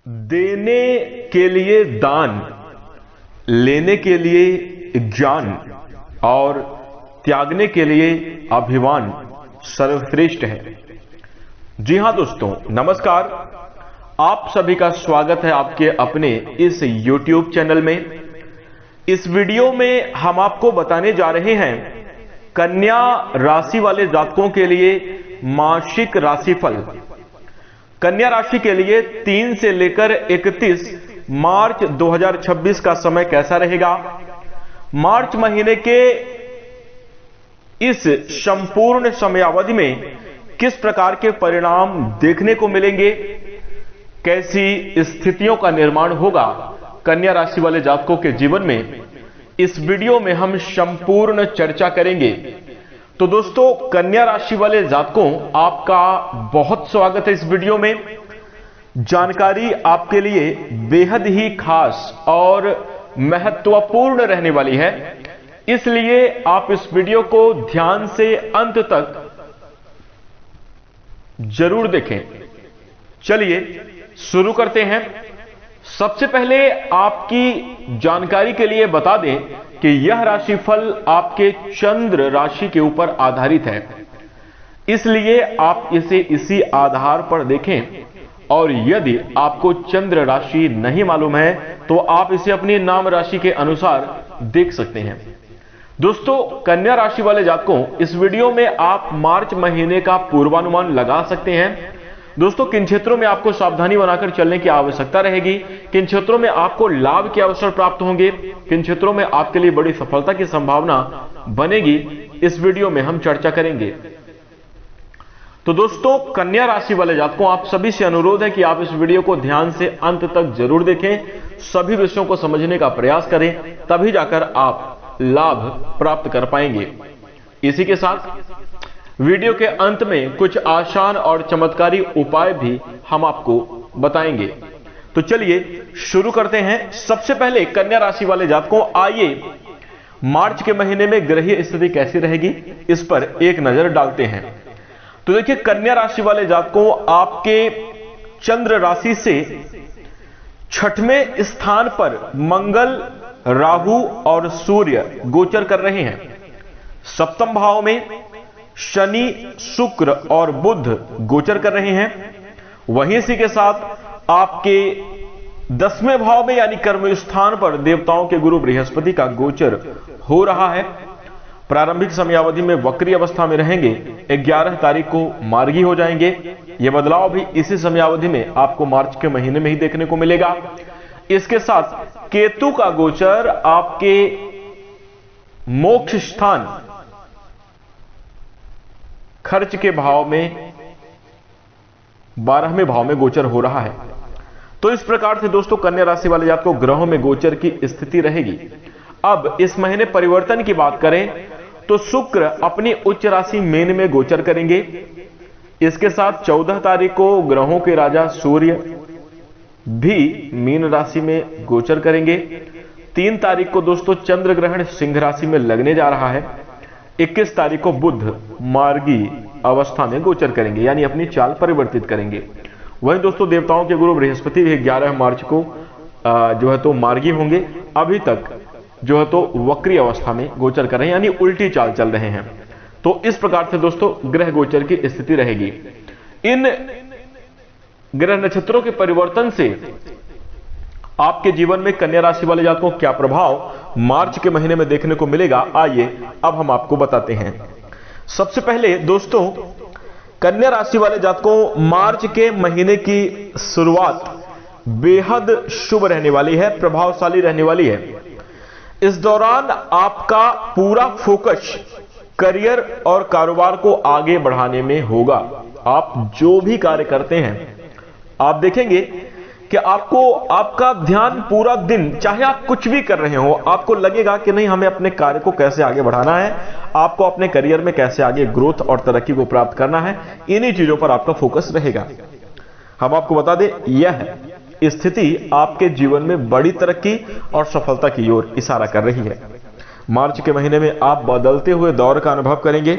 देने के लिए दान, लेने के लिए ज्ञान और त्यागने के लिए अभिमान सर्वश्रेष्ठ है। जी हां दोस्तों, नमस्कार। आप सभी का स्वागत है आपके अपने इस YouTube चैनल में। इस वीडियो में हम आपको बताने जा रहे हैं कन्या राशि वाले जातकों के लिए मासिक राशिफल। कन्या राशि के लिए 3 से लेकर 31 मार्च 2026 का समय कैसा रहेगा। मार्च महीने के इस संपूर्ण समयावधि में किस प्रकार के परिणाम देखने को मिलेंगे, कैसी स्थितियों का निर्माण होगा कन्या राशि वाले जातकों के जीवन में, इस वीडियो में हम संपूर्ण चर्चा करेंगे। तो दोस्तों, कन्या राशि वाले जातकों, आपका बहुत स्वागत है इस वीडियो में। जानकारी आपके लिए बेहद ही खास और महत्वपूर्ण रहने वाली है, इसलिए आप इस वीडियो को ध्यान से अंत तक जरूर देखें। चलिए शुरू करते हैं। सबसे पहले आपकी जानकारी के लिए बता दें कि यह राशिफल आपके चंद्र राशि के ऊपर आधारित है, इसलिए आप इसे इसी आधार पर देखें। और यदि आपको चंद्र राशि नहीं मालूम है तो आप इसे अपनी नाम राशि के अनुसार देख सकते हैं। दोस्तों, कन्या राशि वाले जातकों, इस वीडियो में आप मार्च महीने का पूर्वानुमान लगा सकते हैं। दोस्तों, किन क्षेत्रों में आपको सावधानी बनाकर चलने की आवश्यकता रहेगी, किन क्षेत्रों में आपको लाभ के अवसर प्राप्त होंगे, किन क्षेत्रों में आपके लिए बड़ी सफलता की संभावना बनेगी, इस वीडियो में हम चर्चा करेंगे। तो दोस्तों, कन्या राशि वाले जातकों, आप सभी से अनुरोध है कि आप इस वीडियो को ध्यान से अंत तक जरूर देखें, सभी विषयों को समझने का प्रयास करें, तभी जाकर आप लाभ प्राप्त कर पाएंगे। इसी के साथ वीडियो के अंत में कुछ आसान और चमत्कारी उपाय भी हम आपको बताएंगे। तो चलिए शुरू करते हैं। सबसे पहले कन्या राशि वाले जातकों, आइए मार्च के महीने में ग्रहीय स्थिति कैसी रहेगी, इस पर एक नजर डालते हैं। तो देखिए, कन्या राशि वाले जातकों, आपके चंद्र राशि से 6वें स्थान पर मंगल, राहु और सूर्य गोचर कर रहे हैं। सप्तम भाव में शनि, शुक्र और बुध गोचर कर रहे हैं। वहीं इसी के साथ आपके 10वें भाव में यानी कर्म स्थान पर देवताओं के गुरु बृहस्पति का गोचर हो रहा है। प्रारंभिक समयावधि में वक्री अवस्था में रहेंगे, 11 तारीख को मार्गी हो जाएंगे। यह बदलाव भी इसी समयावधि में आपको मार्च के महीने में ही देखने को मिलेगा। इसके साथ केतु का गोचर आपके मोक्ष स्थान खर्च के भाव में 12वें भाव में गोचर हो रहा है। तो इस प्रकार से दोस्तों, कन्या राशि वाले जातकों को ग्रहों में गोचर की स्थिति रहेगी। अब इस महीने परिवर्तन की बात करें तो शुक्र अपनी उच्च राशि मीन में गोचर करेंगे। इसके साथ 14 तारीख को ग्रहों के राजा सूर्य भी मीन राशि में गोचर करेंगे। 3 तारीख को दोस्तों चंद्र ग्रहण सिंह राशि में लगने जा रहा है। 21 तारीख को बुध मार्गी अवस्था में गोचर करेंगे, यानी अपनी चाल परिवर्तित करेंगे। वहीं दोस्तों देवताओं के गुरु बृहस्पति भी 11 मार्च को जो है तो मार्गी होंगे। अभी तक जो है तो वक्री अवस्था में गोचर कर रहे हैं, यानी उल्टी चाल चल रहे हैं। तो इस प्रकार से दोस्तों ग्रह गोचर की स्थिति रहेगी। इन ग्रह नक्षत्रों के परिवर्तन से आपके जीवन में कन्या राशि वाले जातकों को क्या प्रभाव मार्च के महीने में देखने को मिलेगा, आइए अब हम आपको बताते हैं। सबसे पहले दोस्तों, कन्या राशि वाले जातकों, मार्च के महीने की शुरुआत बेहद शुभ रहने वाली है, प्रभावशाली रहने वाली है। इस दौरान आपका पूरा फोकस करियर और कारोबार को आगे बढ़ाने में होगा। आप जो भी कार्य करते हैं, आप देखेंगे कि आपको आपका ध्यान पूरा दिन, चाहे आप कुछ भी कर रहे हो, आपको लगेगा कि नहीं, हमें अपने कार्य को कैसे आगे बढ़ाना है, आपको अपने करियर में कैसे आगे ग्रोथ और तरक्की को प्राप्त करना है, इन्हीं चीजों पर आपका फोकस रहेगा। हम आपको बता दें, यह स्थिति आपके जीवन में बड़ी तरक्की और सफलता की ओर इशारा कर रही है। मार्च के महीने में आप बदलते हुए दौर का अनुभव करेंगे।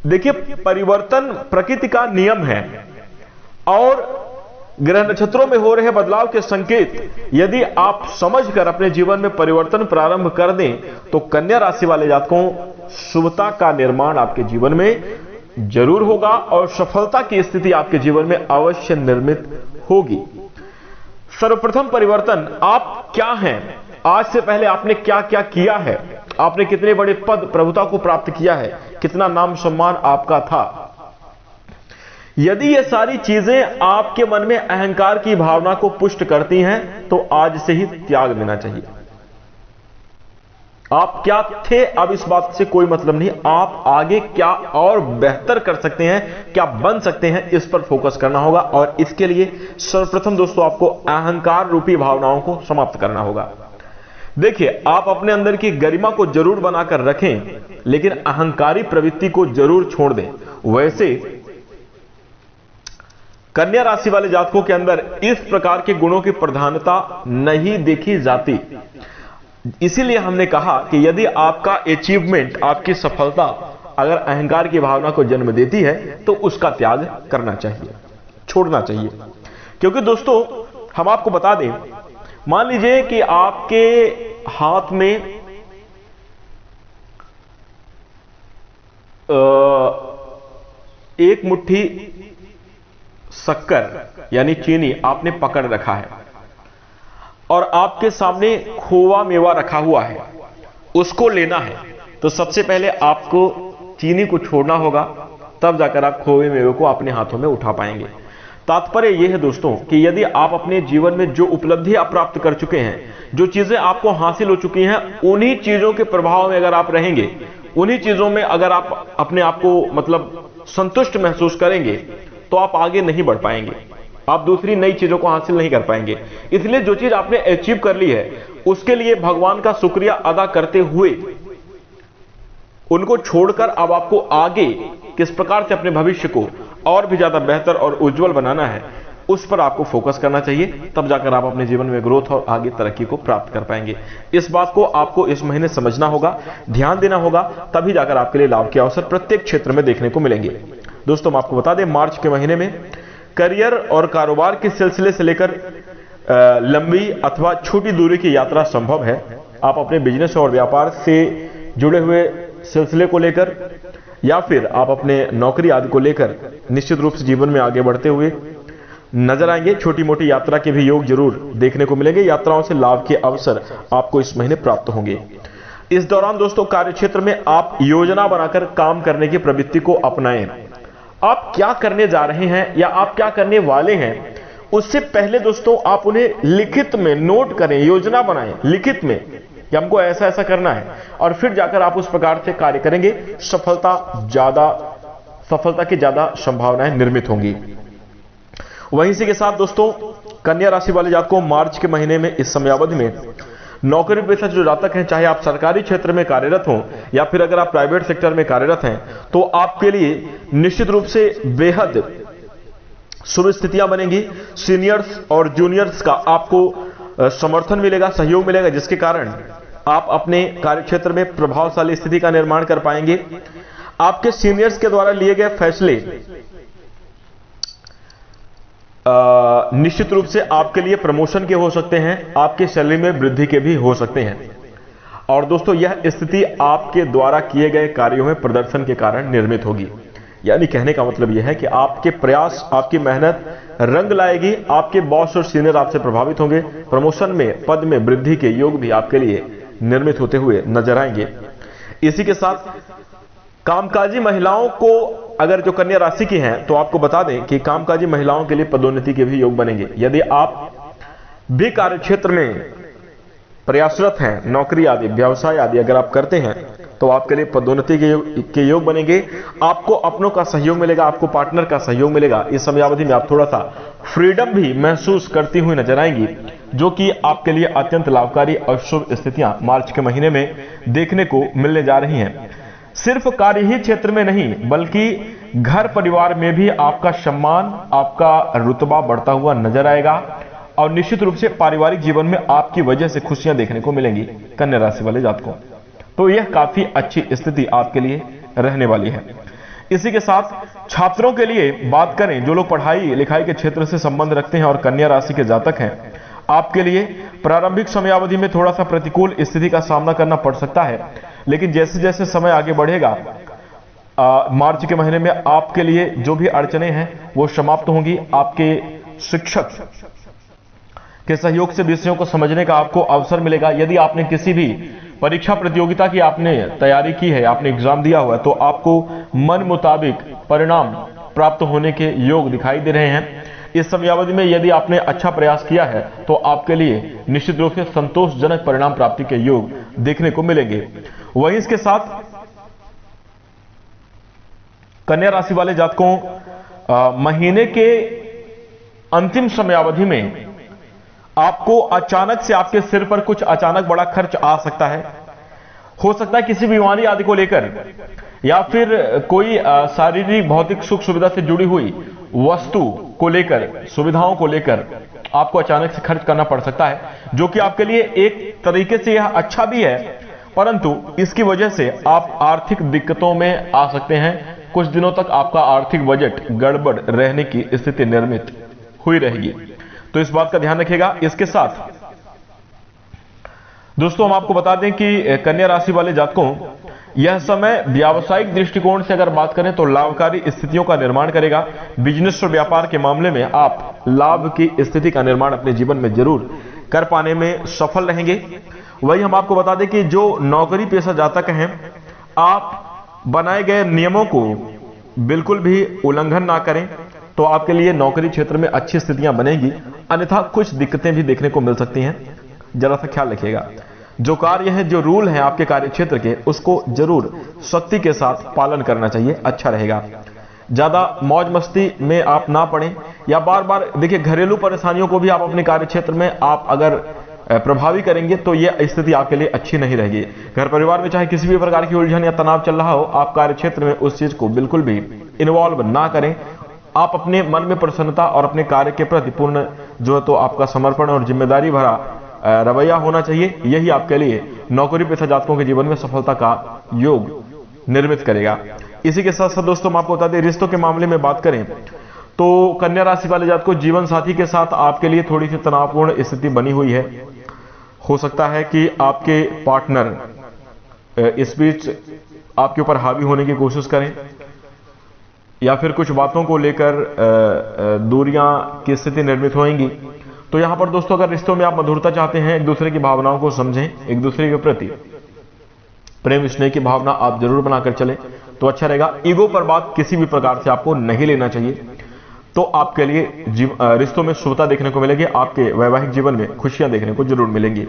देखिए, परिवर्तन प्रकृति का नियम है और ग्रह नक्षत्रों में हो रहे बदलाव के संकेत यदि आप समझकर अपने जीवन में परिवर्तन प्रारंभ कर दें तो कन्या राशि वाले जातकों शुभता का निर्माण आपके जीवन में जरूर होगा और सफलता की स्थिति आपके जीवन में अवश्य निर्मित होगी। सर्वप्रथम परिवर्तन आप क्या हैं, आज से पहले आपने क्या क्या किया है, आपने कितने बड़े पद प्रभुता को प्राप्त किया है, कितना नाम सम्मान आपका था। यदि ये सारी चीजें आपके मन में अहंकार की भावना को पुष्ट करती हैं तो आज से ही त्याग देना चाहिए। आप क्या थे अब इस बात से कोई मतलब नहीं, आप आगे क्या और बेहतर कर सकते हैं, क्या बन सकते हैं, इस पर फोकस करना होगा। और इसके लिए सर्वप्रथम दोस्तों आपको अहंकार रूपी भावनाओं को समाप्त करना होगा। देखिए, आप अपने अंदर की गरिमा को जरूर बनाकर रखें लेकिन अहंकारी प्रवृत्ति को जरूर छोड़ दें। वैसे कन्या राशि वाले जातकों के अंदर इस प्रकार के गुणों की प्रधानता नहीं देखी जाती। इसीलिए हमने कहा कि यदि आपका अचीवमेंट, आपकी सफलता अगर अहंकार की भावना को जन्म देती है तो उसका त्याग करना चाहिए, छोड़ना चाहिए। क्योंकि दोस्तों हम आपको बता दें, मान लीजिए कि आपके हाथ में एक मुट्ठी शक्कर यानी चीनी आपने पकड़ रखा है और आपके सामने खोवा मेवा रखा हुआ है, उसको लेना है तो सबसे पहले आपको चीनी को छोड़ना होगा, तब जाकर आप खोवे मेवे को अपने हाथों में उठा पाएंगे। तात्पर्य यह है दोस्तों कि यदि आप अपने जीवन में जो उपलब्धियां प्राप्त कर चुके हैं, जो चीजें आपको हासिल हो चुकी हैं, उन्हीं चीजों के प्रभाव में अगर आप रहेंगे, उन्हीं चीजों में अगर आप अपने आप को मतलब संतुष्ट महसूस करेंगे तो आप आगे नहीं बढ़ पाएंगे, आप दूसरी नई चीजों को हासिल नहीं कर पाएंगे। इसलिए जो चीज आपने अचीव कर ली है उसके लिए भगवान का शुक्रिया अदा करते हुए उनको छोड़कर अब आपको आगे किस प्रकार से अपने भविष्य को और भी ज्यादा बेहतर और उज्जवल बनाना है, उस पर आपको फोकस करना चाहिए। तब जाकर आप अपने जीवन में ग्रोथ और आगे तरक्की को प्राप्त कर पाएंगे। इस बात को आपको इस महीने समझना होगा, ध्यान देना होगा, तभी जाकर आपके लिए लाभ के अवसर प्रत्येक क्षेत्र में देखने को मिलेंगे। दोस्तों हम आपको बता दें, मार्च के महीने में करियर और कारोबार के सिलसिले से लेकर लंबी अथवा छोटी दूरी की यात्रा संभव है। आप अपने बिजनेस और व्यापार से जुड़े हुए सिलसिले को लेकर या फिर आप अपने नौकरी आदि को लेकर निश्चित रूप से जीवन में आगे बढ़ते हुए नजर आएंगे। छोटी मोटी यात्रा के भी योग जरूर देखने को मिलेंगे। यात्राओं से लाभ के अवसर आपको इस महीने प्राप्त होंगे। इस दौरान दोस्तों कार्यक्षेत्र में आप योजना बनाकर काम करने की प्रवृत्ति को अपनाएं। आप क्या करने जा रहे हैं या आप क्या करने वाले हैं, उससे पहले दोस्तों आप उन्हें लिखित में नोट करें, योजना बनाएं लिखित में कि हमको ऐसा ऐसा करना है, और फिर जाकर आप उस प्रकार से कार्य करेंगे। सफलता की ज्यादा संभावनाएं निर्मित होंगी। वहीं इसी के साथ दोस्तों कन्या राशि वाले जातकों मार्च के महीने में इस समयावधि में नौकरी पेशा जो जातक हैं, चाहे आप सरकारी क्षेत्र में कार्यरत हों या फिर अगर आप प्राइवेट सेक्टर में कार्यरत हैं, तो आपके लिए निश्चित रूप से बेहद शुभ स्थितियां बनेंगी। सीनियर्स और जूनियर्स का आपको समर्थन मिलेगा, सहयोग मिलेगा, जिसके कारण आप अपने कार्यक्षेत्र में प्रभावशाली स्थिति का निर्माण कर पाएंगे। आपके सीनियर्स के द्वारा लिए गए फैसले निश्चित रूप से आपके लिए प्रमोशन के हो सकते हैं, आपके सैलरी में वृद्धि के भी हो सकते हैं। और दोस्तों यह स्थिति आपके द्वारा किए गए कार्यों में प्रदर्शन के कारण निर्मित होगी। यानी कहने का मतलब यह है कि आपके प्रयास, आपकी मेहनत रंग लाएगी। आपके बॉस और सीनियर आपसे प्रभावित होंगे। प्रमोशन में, पद में वृद्धि के योग भी आपके लिए निर्मित होते हुए नजर आएंगे। इसी के साथ कामकाजी महिलाओं को, अगर जो कन्या राशि की हैं, तो आपको बता दें कि कामकाजी महिलाओं के लिए पदोन्नति के भी योग बनेंगे। यदि आप भी कार्यक्षेत्र में प्रयासरत हैं, नौकरी आदि, व्यवसाय आदि अगर आप करते हैं, तो आपके लिए पदोन्नति के योग बनेंगे। आपको अपनों का सहयोग मिलेगा, आपको पार्टनर का सहयोग मिलेगा। इस समयावधि में आप थोड़ा सा फ्रीडम भी महसूस करती हुई नजर आएंगी, जो कि आपके लिए अत्यंत लाभकारी और शुभ स्थितियां मार्च के महीने में देखने को मिलने जा रही हैं। सिर्फ कार्य ही क्षेत्र में नहीं, बल्कि घर परिवार में भी आपका सम्मान, आपका रुतबा बढ़ता हुआ नजर आएगा। और निश्चित रूप से पारिवारिक जीवन में आपकी वजह से खुशियां देखने को मिलेंगी कन्या राशि वाले जातकों। तो यह काफी अच्छी स्थिति आपके लिए रहने वाली है। इसी के साथ छात्रों के लिए बात करें, जो लोग पढ़ाई लिखाई के क्षेत्र से संबंध रखते हैं और कन्या राशि के जातक हैं, आपके लिए प्रारंभिक समयावधि में थोड़ा सा प्रतिकूल स्थिति का सामना करना पड़ सकता है, लेकिन जैसे जैसे समय आगे बढ़ेगा मार्च के महीने में आपके लिए जो भी अड़चने हैं वो समाप्त होंगी। आपके शिक्षक के सहयोग से विषयों को समझने का आपको अवसर मिलेगा। यदि आपने किसी भी परीक्षा प्रतियोगिता की आपने तैयारी की है, आपने एग्जाम दिया हुआ है, तो आपको मन मुताबिक परिणाम प्राप्त होने के योग दिखाई दे रहे हैं। इस समयावधि में यदि आपने अच्छा प्रयास किया है तो आपके लिए निश्चित रूप से संतोषजनक परिणाम प्राप्ति के योग देखने को मिलेंगे। वहीं इसके साथ कन्या राशि वाले जातकों, महीने के अंतिम समयावधि में आपको अचानक से आपके सिर पर कुछ अचानक बड़ा खर्च आ सकता है। हो सकता है किसी बीमारी आदि को लेकर या फिर कोई शारीरिक भौतिक सुख सुविधा से जुड़ी हुई वस्तु को लेकर, सुविधाओं को लेकर आपको अचानक से खर्च करना पड़ सकता है, जो कि आपके लिए एक तरीके से यह अच्छा भी है, परंतु इसकी वजह से आप आर्थिक दिक्कतों में आ सकते हैं। कुछ दिनों तक आपका आर्थिक बजट गड़बड़ रहने की स्थिति निर्मित हुई रहेगी, तो इस बात का ध्यान रखिएगा। इसके साथ दोस्तों हम आपको बता दें कि कन्या राशि वाले जातकों, यह समय व्यावसायिक दृष्टिकोण से अगर बात करें तो लाभकारी स्थितियों का निर्माण करेगा। बिजनेस और व्यापार के मामले में आप लाभ की स्थिति का निर्माण अपने जीवन में जरूर कर पाने में सफल रहेंगे। वही हम आपको बता दें कि जो नौकरी पेशा जातक हैं, आप बनाए गए नियमों को बिल्कुल भी उल्लंघन ना करें, तो आपके लिए नौकरी क्षेत्र में अच्छी स्थितियां बनेगी, अन्यथा कुछ दिक्कतें भी देखने को मिल सकती हैं। जरा सा ख्याल रखिएगा। जो कार्य है, जो रूल है आपके कार्य क्षेत्र के, उसको जरूर सख्ती के साथ पालन करना चाहिए, अच्छा रहेगा। ज्यादा मौज मस्ती में आप ना पड़ें या बार बार देखिए घरेलू परेशानियों को भी आप अपने कार्य क्षेत्र में आप अगर प्रभावी करेंगे तो यह स्थिति आपके लिए अच्छी नहीं रहेगी। घर परिवार में चाहे किसी भी प्रकार की उलझन या तनाव चल रहा हो, आप कार्य क्षेत्र में उस चीज को बिल्कुल भी इन्वॉल्व ना करें। आप अपने मन में प्रसन्नता और अपने कार्य के प्रति पूर्ण जो है तो आपका समर्पण और जिम्मेदारी भरा रवैया होना चाहिए। यही आपके लिए नौकरी पेशा जातकों के जीवन में सफलता का योग निर्मित करेगा। इसी के साथ साथ दोस्तों हम आपको बता दें, रिश्तों के मामले में बात करें तो कन्या राशि वाले जातकों, जीवन साथी के साथ आपके लिए थोड़ी सी तनावपूर्ण स्थिति बनी हुई है। हो सकता है कि आपके पार्टनर इस बीच आपके ऊपर हावी होने की कोशिश करें या फिर कुछ बातों को लेकर दूरियां की स्थिति निर्मित होंगी। तो यहां पर दोस्तों, अगर रिश्तों में आप मधुरता चाहते हैं, एक दूसरे की भावनाओं को समझें, एक दूसरे के प्रति प्रेम स्नेह की भावना आप जरूर बनाकर चलें तो अच्छा रहेगा। ईगो पर बात किसी भी प्रकार से आपको नहीं लेना चाहिए, तो आपके लिए रिश्तों में शुभता देखने को मिलेगी, आपके वैवाहिक जीवन में खुशियां देखने को जरूर मिलेंगी।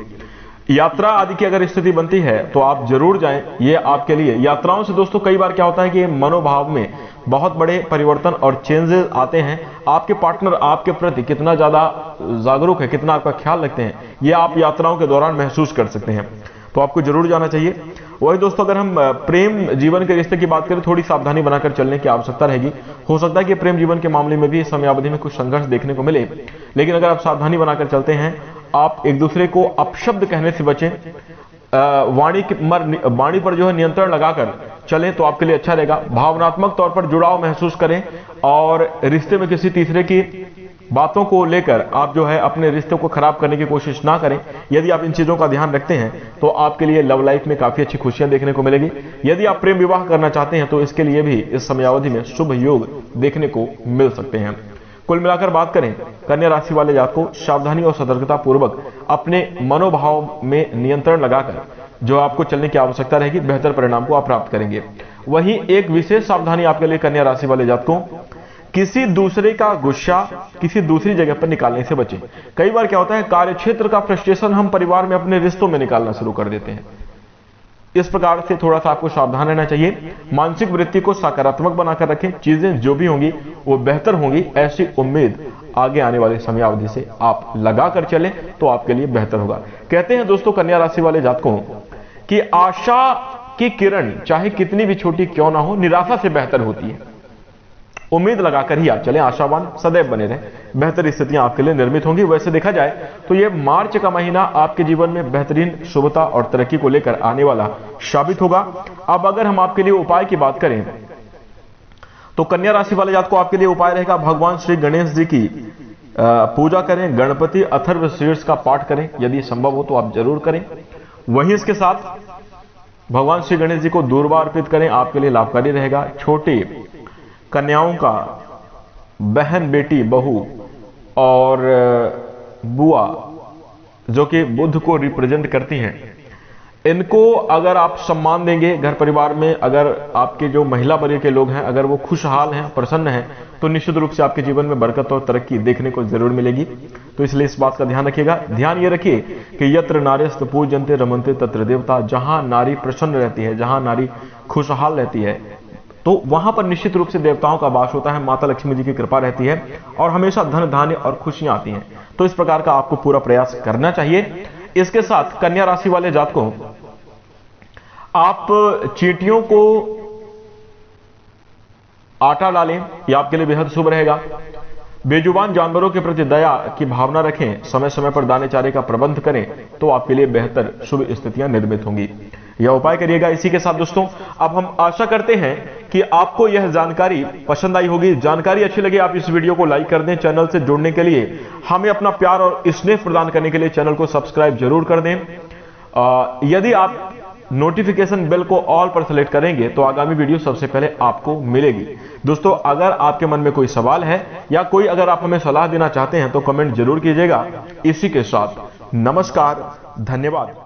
यात्रा आदि की अगर स्थिति बनती है तो आप जरूर जाएं, ये आपके लिए। यात्राओं से दोस्तों कई बार क्या होता है कि मनोभाव में बहुत बड़े परिवर्तन और चेंजेस आते हैं। आपके पार्टनर आपके प्रति कितना ज्यादा जागरूक है, कितना आपका ख्याल रखते हैं, ये आप यात्राओं के दौरान महसूस कर सकते हैं, तो आपको जरूर जाना चाहिए। वही दोस्तों, अगर हम प्रेम जीवन के रिश्ते की बात करें, थोड़ी सावधानी बनाकर चलने की आवश्यकता रहेगी। हो सकता है कि प्रेम जीवन के मामले में भी समयावधि में कुछ संघर्ष देखने को मिले, लेकिन अगर आप सावधानी बनाकर चलते हैं, आप एक दूसरे को अपशब्द कहने से बचें, वाणी पर जो है नियंत्रण लगाकर चलें तो आपके लिए अच्छा रहेगा। भावनात्मक तौर पर जुड़ाव महसूस करें और रिश्ते में किसी तीसरे की बातों को लेकर आप जो है अपने रिश्ते को खराब करने की कोशिश ना करें। यदि आप इन चीजों का ध्यान रखते हैं तो आपके लिए लव लाइफ में काफी अच्छी खुशियां देखने को मिलेगी। यदि आप प्रेम विवाह करना चाहते हैं तो इसके लिए भी इस समयावधि में शुभ योग देखने को मिल सकते हैं। कुल मिलाकर बात करें, कन्या राशि वाले जातकों, सावधानी और सतर्कता पूर्वक अपने मनोभाव में नियंत्रण लगाकर जो आपको चलने की आवश्यकता रहेगी, बेहतर परिणाम को आप प्राप्त करेंगे। वहीं एक विशेष सावधानी आपके लिए कन्या राशि वाले जातकों, किसी दूसरे का गुस्सा किसी दूसरी जगह पर निकालने से बचें। कई बार क्या होता है, कार्यक्षेत्र का फ्रस्ट्रेशन हम परिवार में अपने रिश्तों में निकालना शुरू कर देते हैं। इस प्रकार से थोड़ा सा आपको सावधान रहना चाहिए। मानसिक वृत्ति को सकारात्मक बनाकर रखें, चीजें जो भी होंगी वो बेहतर होंगी, ऐसी उम्मीद आगे आने वाले समयावधि से आप लगा कर चलें तो आपके लिए बेहतर होगा। कहते हैं दोस्तों कन्या राशि वाले जातकों कि आशा की किरण चाहे कितनी भी छोटी क्यों ना हो, निराशा से बेहतर होती है। उम्मीद लगाकर ही आप चलें, आशावान सदैव बने रहें, बेहतर स्थितियां आपके लिए निर्मित होंगी। वैसे देखा जाए तो यह मार्च का महीना आपके जीवन में बेहतरीन शुभता और तरक्की को लेकर आने वाला साबित होगा। अब अगर हम आपके लिए उपाय की बात करें तो कन्या राशि वाले जात को आपके लिए उपाय रहेगा, भगवान श्री गणेश जी की पूजा करें, गणपति अथर्वशीर्ष का पाठ करें, यदि संभव हो तो आप जरूर करें। वहीं इसके साथ भगवान श्री गणेश जी को दूर्वा अर्पित करें, आपके लिए लाभकारी रहेगा। छोटे कन्याओं का, बहन, बेटी, बहू और बुआ जो कि बुध को रिप्रेजेंट करती हैं, इनको अगर आप सम्मान देंगे घर परिवार में, अगर आपके जो महिला वर्ग के लोग हैं अगर वो खुशहाल हैं, प्रसन्न हैं, तो निश्चित रूप से आपके जीवन में बरकत और तरक्की देखने को जरूर मिलेगी। तो इसलिए इस बात का ध्यान रखिएगा। ध्यान ये रखिए कि यत्र नार्यस्त पूज्यन्ते रमन्ते तत्र देवता, जहां नारी प्रसन्न रहती है, जहां नारी खुशहाल रहती है, तो वहां पर निश्चित रूप से देवताओं का वास होता है, माता लक्ष्मी जी की कृपा रहती है और हमेशा धन धान्य और खुशियां आती हैं। तो इस प्रकार का आपको पूरा प्रयास करना चाहिए। इसके साथ कन्या राशि वाले जातकों, आप चींटियों को आटा डालें, यह आपके लिए बेहद शुभ रहेगा। बेजुबान जानवरों के प्रति दया की भावना रखें, समय समय पर दाने चारे का प्रबंध करें, तो आपके लिए बेहतर शुभ स्थितियां निर्मित होंगी। यह उपाय करिएगा। इसी के साथ दोस्तों, अब हम आशा करते हैं कि आपको यह जानकारी पसंद आई होगी। जानकारी अच्छी लगी आप इस वीडियो को लाइक कर दें। चैनल से जुड़ने के लिए, हमें अपना प्यार और स्नेह प्रदान करने के लिए चैनल को सब्सक्राइब जरूर कर दें। यदि आप नोटिफिकेशन बेल को ऑल पर सेलेक्ट करेंगे तो आगामी वीडियो सबसे पहले आपको मिलेगी। दोस्तों, अगर आपके मन में कोई सवाल है या कोई अगर आप हमें सलाह देना चाहते हैं तो कमेंट जरूर कीजिएगा। इसी के साथ नमस्कार, धन्यवाद।